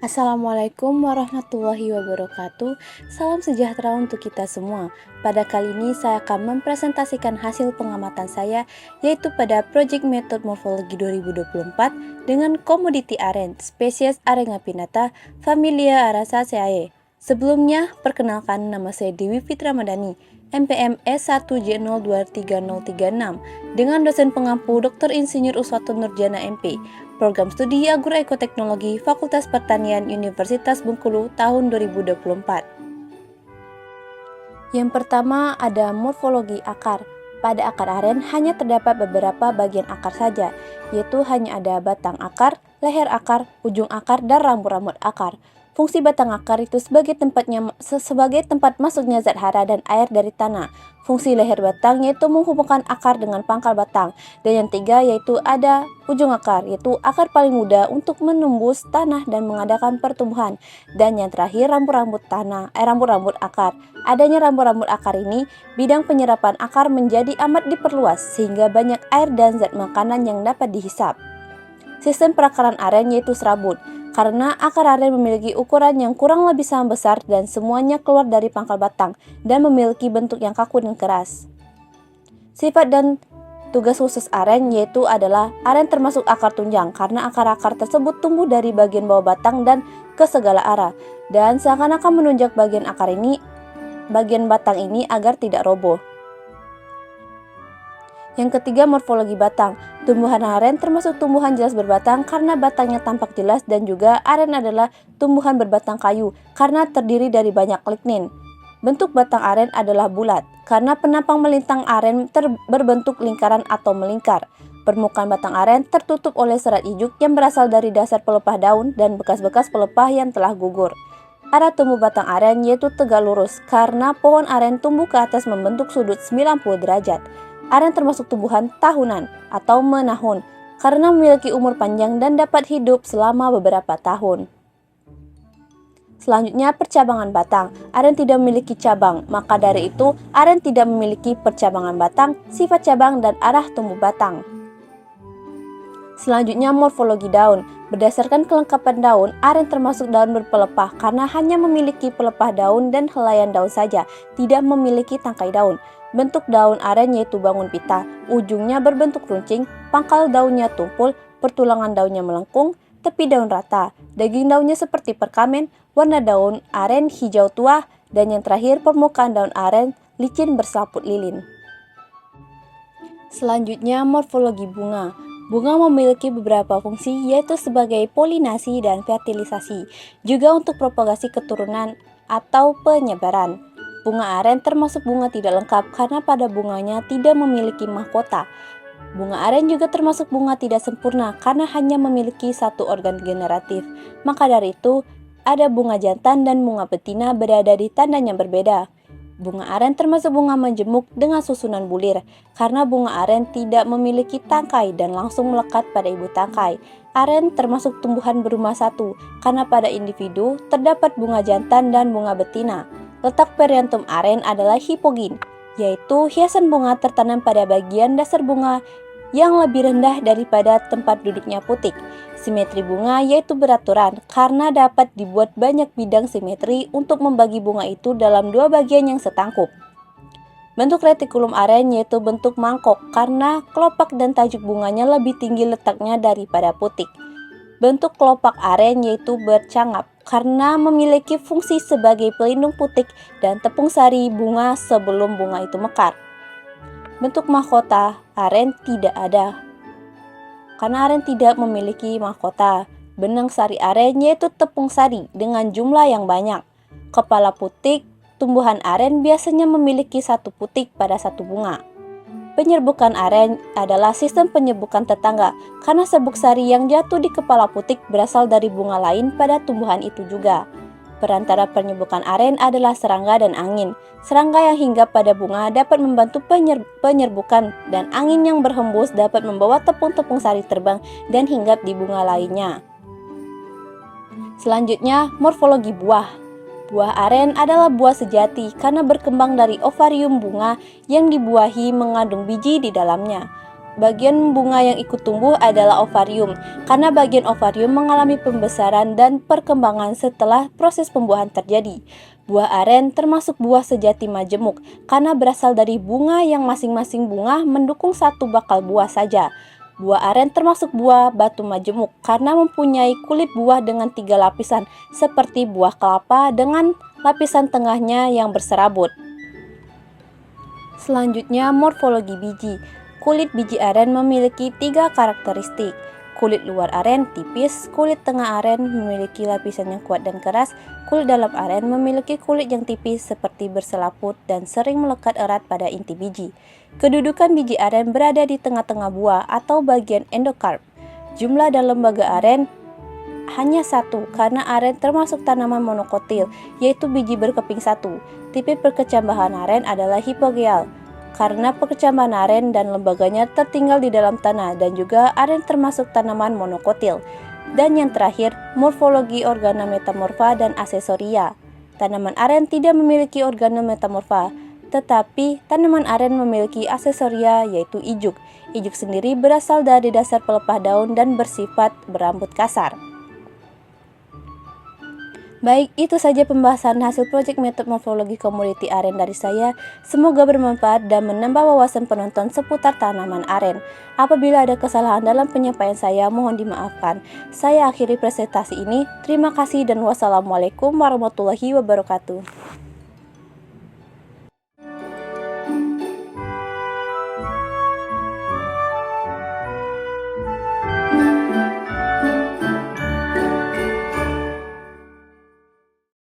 Assalamualaikum warahmatullahi wabarakatuh. Salam sejahtera untuk kita semua. Pada kali ini saya akan mempresentasikan hasil pengamatan saya, yaitu pada Project Method Morphology 2024 dengan komoditi aren, spesies Arenga pinnata, familia Araceae. Sebelumnya, perkenalkan, nama saya Dewi Fitri Ramadhani, MPM S1J023036, dengan dosen pengampu Dr. Insinyur Uswatun Nurjana MP, Program Studi Agroekoteknologi Fakultas Pertanian Universitas Bengkulu tahun 2024. Yang pertama ada morfologi akar. Pada akar aren hanya terdapat beberapa bagian akar saja, yaitu hanya ada batang akar, leher akar, ujung akar, dan rambut-rambut akar. Fungsi batang akar itu sebagai tempat masuknya zat hara dan air dari tanah. Fungsi leher batang yaitu menghubungkan akar dengan pangkal batang. Dan yang ketiga yaitu ada ujung akar, yaitu akar paling mudah untuk menembus tanah dan mengadakan pertumbuhan. Dan yang terakhir rambut-rambut akar. Adanya rambut-rambut akar ini, bidang penyerapan akar menjadi amat diperluas sehingga banyak air dan zat makanan yang dapat dihisap. Sistem perakaran aren yaitu serabut. Karena akar aren memiliki ukuran yang kurang lebih sama besar dan semuanya keluar dari pangkal batang dan memiliki bentuk yang kaku dan keras. Sifat dan tugas khusus aren yaitu adalah aren termasuk akar tunjang karena akar-akar tersebut tumbuh dari bagian bawah batang dan ke segala arah dan seakan-akan menunjang bagian batang ini agar tidak roboh. Yang ketiga, morfologi batang. Tumbuhan aren termasuk tumbuhan jelas berbatang karena batangnya tampak jelas dan juga aren adalah tumbuhan berbatang kayu karena terdiri dari banyak lignin. Bentuk batang aren adalah bulat karena penampang melintang aren berbentuk lingkaran atau melingkar. Permukaan batang aren tertutup oleh serat ijuk yang berasal dari dasar pelepah daun dan bekas-bekas pelepah yang telah gugur. Arah tumbuh batang aren yaitu tegak lurus karena pohon aren tumbuh ke atas membentuk sudut 90 derajat. Aren termasuk tumbuhan tahunan atau menahun karena memiliki umur panjang dan dapat hidup selama beberapa tahun. Selanjutnya, percabangan batang. Aren tidak memiliki cabang, maka dari itu aren tidak memiliki percabangan batang, sifat cabang, dan arah tumbuh batang. Selanjutnya, morfologi daun. Berdasarkan kelengkapan daun, aren termasuk daun berpelepah karena hanya memiliki pelepah daun dan helaian daun saja, tidak memiliki tangkai daun. Bentuk daun aren yaitu bangun pita, ujungnya berbentuk runcing, pangkal daunnya tumpul, pertulangan daunnya melengkung, tepi daun rata, daging daunnya seperti perkamen, warna daun aren hijau tua, dan yang terakhir permukaan daun aren licin berselaput lilin. Selanjutnya, morfologi bunga. Bunga memiliki beberapa fungsi yaitu sebagai polinasi dan fertilisasi, juga untuk propagasi keturunan atau penyebaran. Bunga aren termasuk bunga tidak lengkap karena pada bunganya tidak memiliki mahkota. Bunga aren juga termasuk bunga tidak sempurna karena hanya memiliki satu organ generatif. Maka dari itu, ada bunga jantan dan bunga betina berada di tandan yang berbeda. Bunga aren termasuk bunga menjemuk dengan susunan bulir karena bunga aren tidak memiliki tangkai dan langsung melekat pada ibu tangkai. Aren termasuk tumbuhan berumah satu karena pada individu terdapat bunga jantan dan bunga betina. Letak periantum aren adalah hipogin, yaitu hiasan bunga tertanam pada bagian dasar bunga yang lebih rendah daripada tempat duduknya putik. Simetri bunga yaitu beraturan karena dapat dibuat banyak bidang simetri untuk membagi bunga itu dalam dua bagian yang setangkup. Bentuk retikulum aren yaitu bentuk mangkok karena kelopak dan tajuk bunganya lebih tinggi letaknya daripada putik. Bentuk kelopak aren yaitu bercangap karena memiliki fungsi sebagai pelindung putik dan tepung sari bunga sebelum bunga itu mekar. Bentuk mahkota aren tidak ada karena aren tidak memiliki mahkota. Benang sari aren yaitu tepung sari dengan jumlah yang banyak. Kepala putik tumbuhan aren biasanya memiliki satu putik pada satu bunga. Penyerbukan aren adalah sistem penyerbukan tetangga karena serbuk sari yang jatuh di kepala putik berasal dari bunga lain pada tumbuhan itu juga. Perantara penyerbukan aren adalah serangga dan angin. Serangga yang hinggap pada bunga dapat membantu penyerbukan dan angin yang berhembus dapat membawa tepung-tepung sari terbang dan hinggap di bunga lainnya. Selanjutnya, morfologi buah. Buah aren adalah buah sejati karena berkembang dari ovarium bunga yang dibuahi mengandung biji di dalamnya. Bagian bunga yang ikut tumbuh adalah ovarium, karena bagian ovarium mengalami pembesaran dan perkembangan setelah proses pembuahan terjadi. Buah aren termasuk buah sejati majemuk, karena berasal dari bunga yang masing-masing bunga mendukung satu bakal buah saja. Buah aren termasuk buah batu majemuk, karena mempunyai kulit buah dengan 3 lapisan, seperti buah kelapa dengan lapisan tengahnya yang berserabut. Selanjutnya, morfologi biji. Kulit biji aren memiliki 3 karakteristik. Kulit luar aren tipis, kulit tengah aren memiliki lapisan yang kuat dan keras, kulit dalam aren memiliki kulit yang tipis seperti berselaput dan sering melekat erat pada inti biji. Kedudukan biji aren berada di tengah-tengah buah atau bagian endokarp. Jumlah dan lembaga aren hanya 1 karena aren termasuk tanaman monokotil, yaitu biji berkeping 1. Tipe perkecambahan aren adalah hipogeal, karena perkecambahan aren dan lembaganya tertinggal di dalam tanah, dan juga aren termasuk tanaman monokotil. Dan yang terakhir, morfologi organometamorfa dan aksesoria. Tanaman aren tidak memiliki organometamorfa, tetapi tanaman aren memiliki aksesoria yaitu ijuk. Ijuk sendiri berasal dari dasar pelepah daun dan bersifat berambut kasar. Baik, itu saja pembahasan hasil proyek metode morfologi komoditi aren dari saya. Semoga bermanfaat dan menambah wawasan penonton seputar tanaman aren. Apabila ada kesalahan dalam penyampaian saya, mohon dimaafkan. Saya akhiri presentasi ini. Terima kasih dan wassalamualaikum warahmatullahi wabarakatuh.